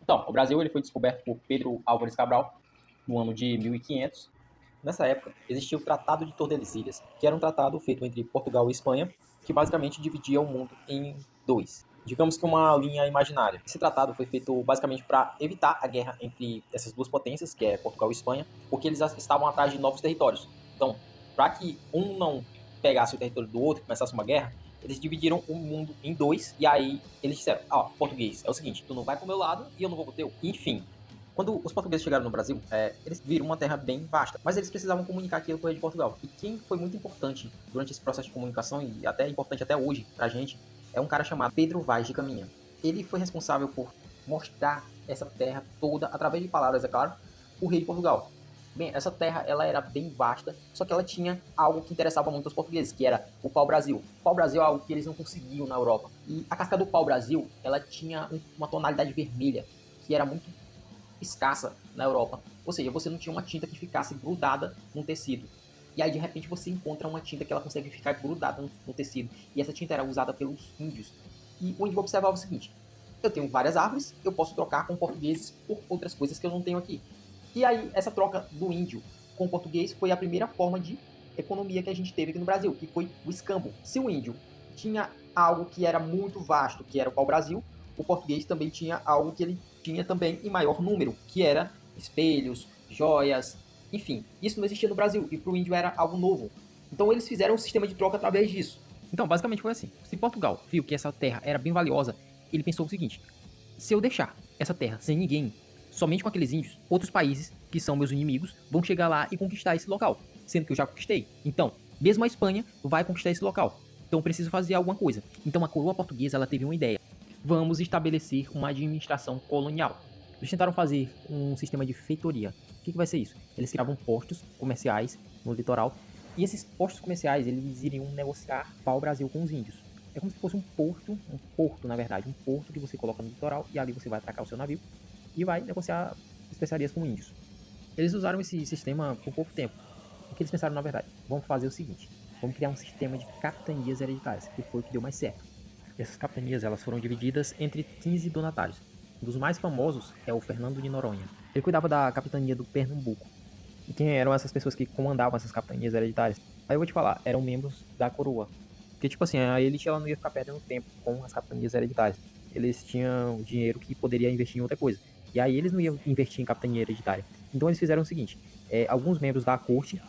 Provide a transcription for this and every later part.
Então, o Brasil ele foi descoberto por Pedro Álvares Cabral no ano de 1500. Nessa época, existia o Tratado de Tordesilhas, que era um tratado feito entre Portugal e Espanha, que basicamente dividia o mundo em dois. Digamos que uma linha imaginária. Esse tratado foi feito basicamente para evitar a guerra entre essas duas potências, que é Portugal e Espanha, porque eles estavam atrás de novos territórios. Então, para que um não pegasse o território do outro e começasse uma guerra, eles dividiram o mundo em dois, e aí eles disseram, português, é o seguinte, tu não vai pro meu lado e eu não vou pro teu. Enfim, quando os portugueses chegaram no Brasil, eles viram uma terra bem vasta, mas eles precisavam comunicar aquilo com o rei de Portugal. E quem foi muito importante durante esse processo de comunicação, e até importante até hoje pra gente, é um cara chamado Pedro Vaz de Caminha. Ele foi responsável por mostrar essa terra toda, através de palavras, é claro, o rei de Portugal. Bem, essa terra ela era bem vasta, só que ela tinha algo que interessava muito aos portugueses, que era o pau-brasil. O pau-brasil é algo que eles não conseguiam na Europa. E a casca do pau-brasil, ela tinha uma tonalidade vermelha, que era muito escassa na Europa. Ou seja, você não tinha uma tinta que ficasse grudada no tecido. E aí, de repente, você encontra uma tinta que ela consegue ficar grudada no tecido. E essa tinta era usada pelos índios. E o índio observava o seguinte: eu tenho várias árvores, eu posso trocar com portugueses por outras coisas que eu não tenho aqui. E aí, essa troca do índio com o português foi a primeira forma de economia que a gente teve aqui no Brasil, que foi o escambo. Se o índio tinha algo que era muito vasto, que era o pau-brasil, o português também tinha algo que ele tinha também em maior número, que era espelhos, joias, enfim. Isso não existia no Brasil e para o índio era algo novo. Então eles fizeram um sistema de troca através disso. Então, basicamente foi assim. Se Portugal viu que essa terra era bem valiosa, ele pensou o seguinte: se eu deixar essa terra sem ninguém, somente com aqueles índios, outros países, que são meus inimigos, vão chegar lá e conquistar esse local, sendo que eu já conquistei. Então, mesmo a Espanha vai conquistar esse local. Então, preciso fazer alguma coisa. Então, a coroa portuguesa ela teve uma ideia: vamos estabelecer uma administração colonial. Eles tentaram fazer um sistema de feitoria. O que vai ser isso? Eles criavam postos comerciais no litoral, e esses postos comerciais eles iriam negociar pau-brasil com os índios. É como se fosse um porto na verdade, um porto que você coloca no litoral e ali você vai atracar o seu navio e vai negociar especiarias com índios. Eles usaram esse sistema por pouco tempo. O que eles pensaram na verdade? Vamos fazer o seguinte: vamos criar um sistema de capitanias hereditárias, que foi o que deu mais certo. Essas capitanias elas foram divididas entre 15 donatários. Um dos mais famosos é o Fernando de Noronha. Ele cuidava da capitania do Pernambuco. E quem eram essas pessoas que comandavam essas capitanias hereditárias? Aí eu vou te falar, eram membros da coroa. Porque, tipo assim, a elite ela não ia ficar perdendo tempo com as capitanias hereditárias. Eles tinham dinheiro que poderia investir em outra coisa. E aí eles não iam investir em capitania hereditária. Então eles fizeram o seguinte: alguns membros da corte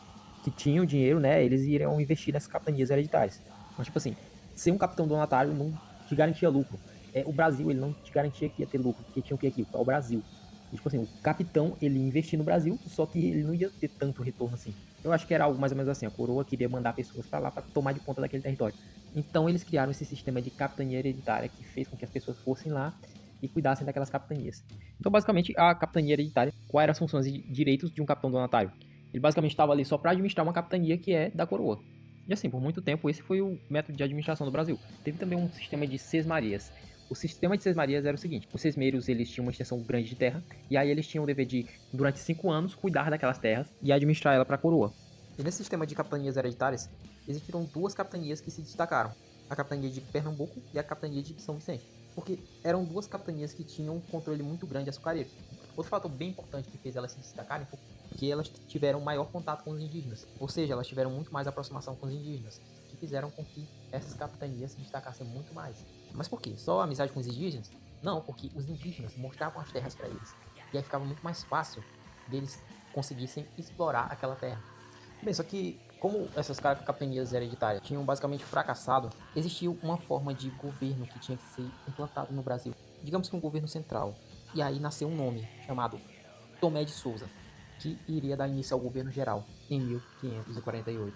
que tinham dinheiro, né, eles iriam investir nessas capitanias hereditárias. Mas, tipo assim, ser um capitão donatário não te garantia lucro. O Brasil, ele não te garantia que ia ter lucro, porque tinha o que aqui? O Brasil. E, tipo assim, o capitão, ele ia investir no Brasil, só que ele não ia ter tanto retorno assim. Eu acho que era algo mais ou menos assim, a coroa queria mandar pessoas para lá para tomar de conta daquele território. Então eles criaram esse sistema de capitania hereditária que fez com que as pessoas fossem lá e cuidassem daquelas capitanias. Então, basicamente, a capitania hereditária, quais eram as funções e direitos de um capitão donatário? Ele basicamente estava ali só para administrar uma capitania que é da coroa. E assim, por muito tempo, esse foi o método de administração do Brasil. Teve também um sistema de sesmarias. O sistema de sesmarias era o seguinte: os sesmeiros eles tinham uma extensão grande de terra, e aí eles tinham o dever de, durante 5 anos, cuidar daquelas terras e administrar ela para a coroa. E nesse sistema de capitanias hereditárias, existiram duas capitanias que se destacaram: a capitania de Pernambuco e a capitania de São Vicente, porque eram duas capitanias que tinham um controle muito grande açucareiro. Outro fator bem importante que fez elas se destacarem foi que elas tiveram maior contato com os indígenas, ou seja, elas tiveram muito mais aproximação com os indígenas, que fizeram com que essas capitanias se destacassem muito mais. Mas por quê? Só amizade com os indígenas? Não, porque os indígenas mostravam as terras para eles, e aí ficava muito mais fácil deles conseguissem explorar aquela terra. Bem, só que como essas capitanias hereditárias tinham basicamente fracassado, existia uma forma de governo que tinha que ser implantado no Brasil. Digamos que um governo central. E aí nasceu um nome chamado Tomé de Souza, que iria dar início ao governo geral em 1548.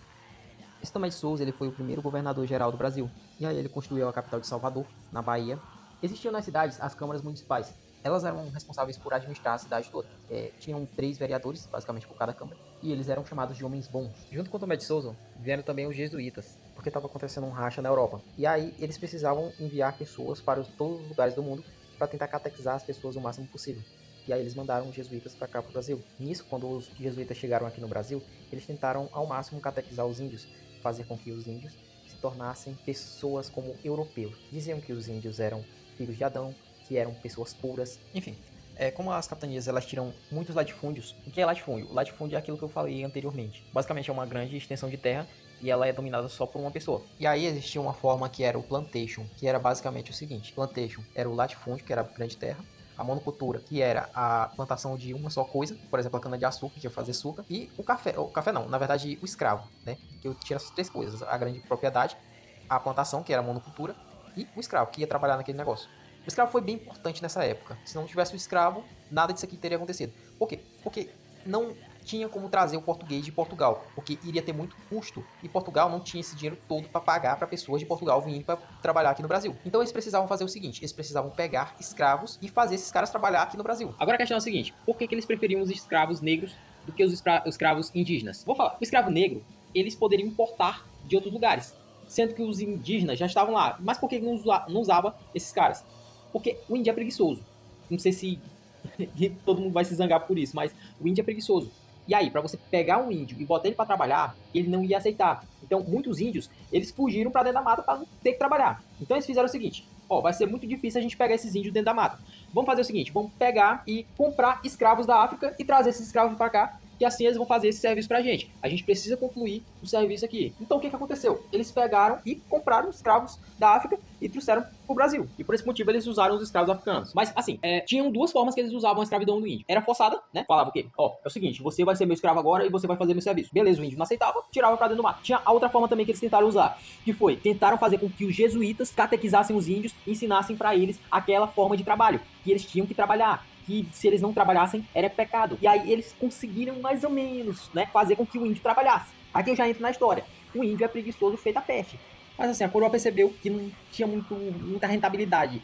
Esse Tomé de Souza ele foi o primeiro governador geral do Brasil. E aí ele construiu a capital de Salvador, na Bahia. Existiam nas cidades as câmaras municipais. Elas eram responsáveis por administrar a cidade toda. Tinham 3 vereadores, basicamente por cada câmara, e eles eram chamados de homens bons. Junto com Tomé de Souza vieram também os jesuítas, porque estava acontecendo um racha na Europa. E aí eles precisavam enviar pessoas para todos os lugares do mundo para tentar catequizar as pessoas o máximo possível. E aí eles mandaram os jesuítas para cá para o Brasil. Nisso, quando os jesuítas chegaram aqui no Brasil, eles tentaram ao máximo catequizar os índios, fazer com que os índios se tornassem pessoas como europeus. Diziam que os índios eram filhos de Adão, que eram pessoas puras, enfim. Como as capitanias elas tiram muitos latifúndios, o que é latifúndio? O latifúndio é aquilo que eu falei anteriormente. Basicamente é uma grande extensão de terra e ela é dominada só por uma pessoa. E aí existia uma forma que era o plantation, que era basicamente o seguinte: plantation era o latifúndio, que era a grande terra, a monocultura, que era a plantação de uma só coisa, por exemplo, a cana-de-açúcar, que ia fazer açúcar, e o café não, na verdade o escravo, né? Que eu tinha essas três coisas: a grande propriedade, a plantação, que era a monocultura, e o escravo, que ia trabalhar naquele negócio. O escravo foi bem importante nessa época. Se não tivesse o escravo, nada disso aqui teria acontecido. Por quê? Porque não tinha como trazer o português de Portugal, porque iria ter muito custo e Portugal não tinha esse dinheiro todo para pagar para pessoas de Portugal vindo para trabalhar aqui no Brasil. Então eles precisavam fazer o seguinte: eles precisavam pegar escravos e fazer esses caras trabalhar aqui no Brasil. Agora a questão é a seguinte: por que eles preferiam os escravos negros do que os escravos indígenas? Vou falar: o escravo negro eles poderiam importar de outros lugares, sendo que os indígenas já estavam lá. Mas por que não usava esses caras? Porque o índio é preguiçoso. Não sei se todo mundo vai se zangar por isso, mas o índio é preguiçoso. E aí, para você pegar um índio e botar ele para trabalhar, ele não ia aceitar. Então, muitos índios, eles fugiram para dentro da mata para não ter que trabalhar. Então, eles fizeram o seguinte: vai ser muito difícil a gente pegar esses índios dentro da mata. Vamos fazer o seguinte: vamos pegar e comprar escravos da África e trazer esses escravos para cá, que assim eles vão fazer esse serviço pra gente. A gente precisa concluir o serviço aqui. Então o que aconteceu? Eles pegaram e compraram escravos da África e trouxeram pro Brasil. E por esse motivo eles usaram os escravos africanos. Mas assim, tinham duas formas que eles usavam a escravidão do índio. Era forçada, né? Falava o quê? É o seguinte: você vai ser meu escravo agora e você vai fazer meu serviço. Beleza, o índio não aceitava, tirava pra dentro do mato. Tinha a outra forma também que eles tentaram usar, que foi, tentaram fazer com que os jesuítas catequizassem os índios e ensinassem pra eles aquela forma de trabalho, que eles tinham que trabalhar, que se eles não trabalhassem era pecado. E aí eles conseguiram mais ou menos, né, fazer com que o índio trabalhasse. Aqui eu já entro na história. O índio é preguiçoso feito a peste. Mas assim, a coroa percebeu que não tinha muita rentabilidade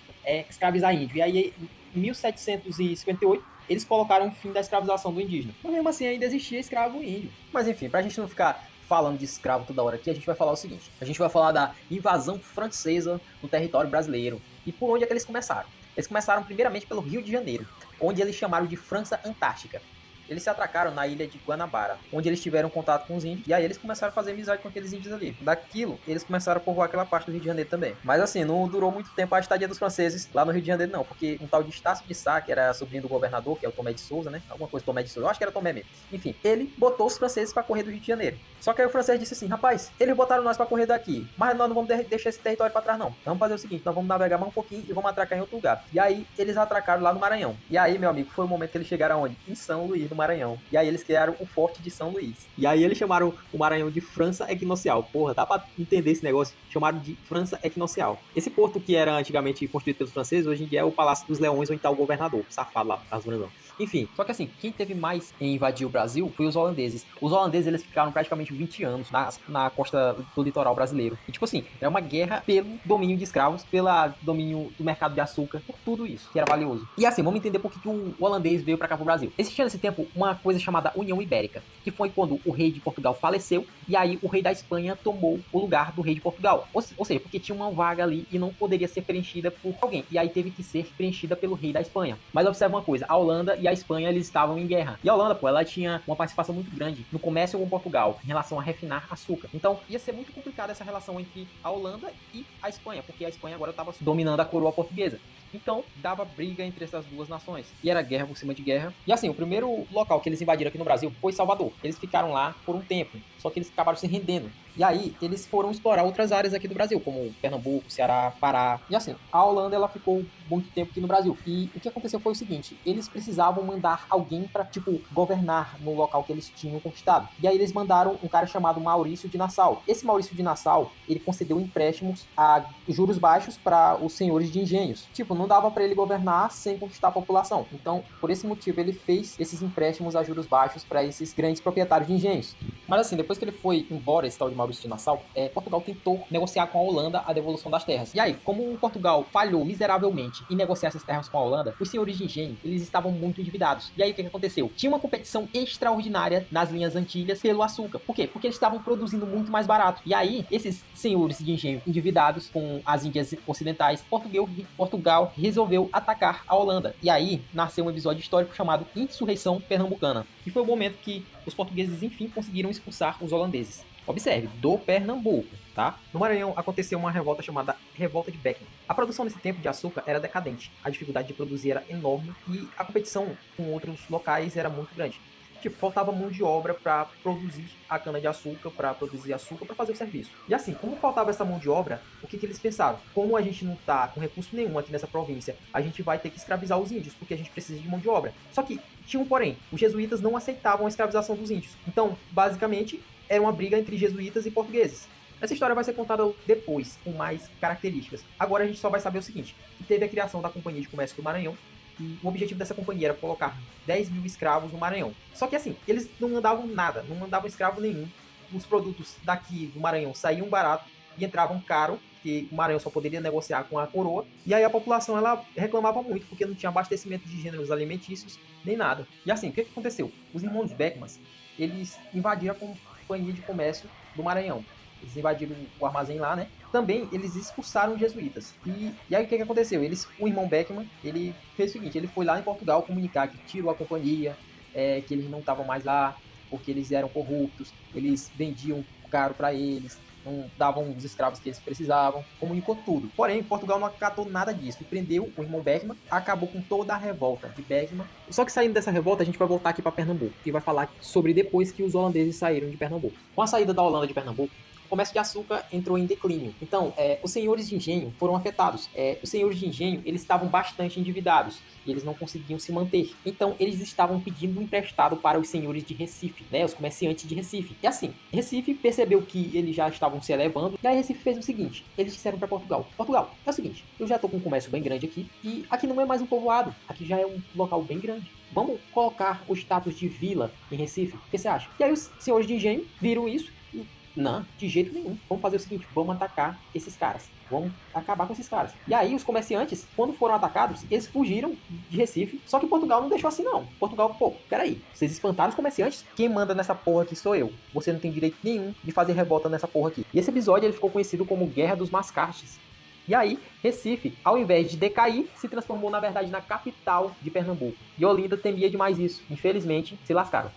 escravizar índio. E aí, em 1758, eles colocaram o fim da escravização do indígena. Mas mesmo assim ainda existia escravo índio. Mas enfim, pra gente não ficar falando de escravo toda hora aqui, a gente vai falar o seguinte: a gente vai falar da invasão francesa no território brasileiro. E por onde é que eles começaram? Eles começaram primeiramente pelo Rio de Janeiro, onde eles chamaram de França Antártica. Eles se atracaram na ilha de Guanabara, onde eles tiveram contato com os índios, e aí eles começaram a fazer amizade com aqueles índios ali. Daquilo, eles começaram a povoar aquela parte do Rio de Janeiro também. Mas assim, não durou muito tempo a estadia dos franceses lá no Rio de Janeiro não, porque um tal de Estácio de Sá, que era sobrinho do governador, que é o Tomé de Souza, né? Alguma coisa Tomé de Souza, eu acho que era Tomé mesmo. Enfim, ele botou os franceses para correr do Rio de Janeiro. Só que aí o francês disse assim: rapaz, eles botaram nós para correr daqui, mas nós não vamos deixar esse território para trás não. Então vamos fazer o seguinte: nós vamos navegar mais um pouquinho e vamos atracar em outro lugar. E aí eles atracaram lá no Maranhão. E aí, meu amigo, foi o momento que eles chegaram aonde? Em São Luís do Maranhão. E aí eles criaram o Forte de São Luís. E aí eles chamaram o Maranhão de França Equinocial. Porra, dá pra entender esse negócio? Chamaram de França Equinocial. Esse porto que era antigamente construído pelos franceses, hoje em dia é o Palácio dos Leões, onde tá o governador, safado lá, as não. Enfim, só que assim, quem teve mais em invadir o Brasil foi os holandeses. Os holandeses, eles ficaram praticamente 20 anos na costa do litoral brasileiro. E tipo assim, é uma guerra pelo domínio de escravos, pelo domínio do mercado de açúcar, por tudo isso, que era valioso. E assim, vamos entender por que o holandês veio pra cá pro Brasil. Existia nesse tempo uma coisa chamada União Ibérica, que foi quando o rei de Portugal faleceu, e aí o rei da Espanha tomou o lugar do rei de Portugal. Ou seja, porque tinha uma vaga ali e não poderia ser preenchida por alguém. E aí teve que ser preenchida pelo rei da Espanha. Mas observa uma coisa, a Holanda e a Espanha, eles estavam em guerra. E a Holanda, ela tinha uma participação muito grande no comércio com Portugal, em relação a refinar açúcar. Então, ia ser muito complicada essa relação entre a Holanda e a Espanha, porque a Espanha agora estava dominando a coroa portuguesa. Então, dava briga entre essas duas nações. E era guerra por cima de guerra. E assim, o primeiro local que eles invadiram aqui no Brasil foi Salvador. Eles ficaram lá por um tempo, só que eles acabaram se rendendo. E aí, eles foram explorar outras áreas aqui do Brasil, como Pernambuco, Ceará, Pará. E assim, a Holanda, ela ficou muito tempo aqui no Brasil. E o que aconteceu foi o seguinte: eles precisavam mandar alguém pra, tipo, governar no local que eles tinham conquistado. E aí eles mandaram um cara chamado Maurício de Nassau. Esse Maurício de Nassau, ele concedeu empréstimos a juros baixos para os senhores de engenhos. Tipo, não dava para ele governar sem conquistar a população. Então, por esse motivo, ele fez esses empréstimos a juros baixos para esses grandes proprietários de engenhos. Mas assim, depois que ele foi embora, esse tal de Maurício de Nassau, Portugal tentou negociar com a Holanda a devolução das terras. E aí, como Portugal falhou miseravelmente em negociar essas terras com a Holanda, os senhores de engenho, eles estavam muito endividados. E aí, o que aconteceu? Tinha uma competição extraordinária nas linhas Antilhas pelo açúcar. Por quê? Porque eles estavam produzindo muito mais barato. E aí, esses senhores de engenho endividados com as Índias Ocidentais, Portugal resolveu atacar a Holanda. E aí, nasceu um episódio histórico chamado Insurreição Pernambucana, que foi o momento que os portugueses, enfim, conseguiram expulsar os holandeses. Observe, do Pernambuco, tá? No Maranhão aconteceu uma revolta chamada Revolta de Beckman. A produção nesse tempo de açúcar era decadente, a dificuldade de produzir era enorme e a competição com outros locais era muito grande. Tipo, faltava mão de obra para produzir a cana-de-açúcar, para produzir açúcar, para fazer o serviço. E assim, como faltava essa mão de obra, o que eles pensaram? Como a gente não tá com recurso nenhum aqui nessa província, a gente vai ter que escravizar os índios, porque a gente precisa de mão de obra. Só que tinha um porém, os jesuítas não aceitavam a escravização dos índios. Então, basicamente, era uma briga entre jesuítas e portugueses. Essa história vai ser contada depois, com mais características. Agora a gente só vai saber o seguinte, que teve a criação da Companhia de Comércio do Maranhão, e o objetivo dessa companhia era colocar 10 mil escravos no Maranhão. Só que assim, eles não mandavam nada, não mandavam escravo nenhum. Os produtos daqui do Maranhão saíam barato e entravam caro, porque o Maranhão só poderia negociar com a coroa. E aí a população ela reclamava muito, porque não tinha abastecimento de gêneros alimentícios, nem nada. E assim, o que aconteceu? Os irmãos Beckman, eles invadiram a Companhia de Comércio do Maranhão. Eles invadiram o armazém lá, né? Também eles expulsaram os jesuítas. E aí o que aconteceu? O irmão Beckman, ele fez o seguinte, ele foi lá em Portugal comunicar que tirou a companhia, que eles não estavam mais lá, porque eles eram corruptos, eles vendiam caro para eles, não davam os escravos que eles precisavam, comunicou tudo. Porém, Portugal não acatou nada disso e prendeu o irmão Beckman, acabou com toda a revolta de Beckman. Só que saindo dessa revolta, a gente vai voltar aqui para Pernambuco, e vai falar sobre depois que os holandeses saíram de Pernambuco. Com a saída da Holanda de Pernambuco, o comércio de açúcar entrou em declínio. Então, os senhores de engenho foram afetados. Os senhores de engenho, eles estavam bastante endividados e eles não conseguiam se manter. Então, eles estavam pedindo emprestado para os senhores de Recife, né, os comerciantes de Recife. E assim, Recife percebeu que eles já estavam se elevando, e aí Recife fez o seguinte, eles disseram para Portugal, Portugal, é o seguinte, eu já estou com um comércio bem grande aqui, e aqui não é mais um povoado, aqui já é um local bem grande. Vamos colocar o status de vila em Recife? O que você acha? E aí os senhores de engenho viram isso, não, de jeito nenhum. Vamos fazer o seguinte, vamos atacar esses caras. Vamos acabar com esses caras. E aí os comerciantes, quando foram atacados, eles fugiram de Recife. Só que Portugal não deixou assim não. Portugal, pô, peraí. Vocês espantaram os comerciantes? Quem manda nessa porra aqui sou eu. Você não tem direito nenhum de fazer revolta nessa porra aqui. E esse episódio ele ficou conhecido como Guerra dos Mascartes. E aí, Recife, ao invés de decair, se transformou na verdade na capital de Pernambuco. E Olinda temia demais isso. Infelizmente, se lascaram.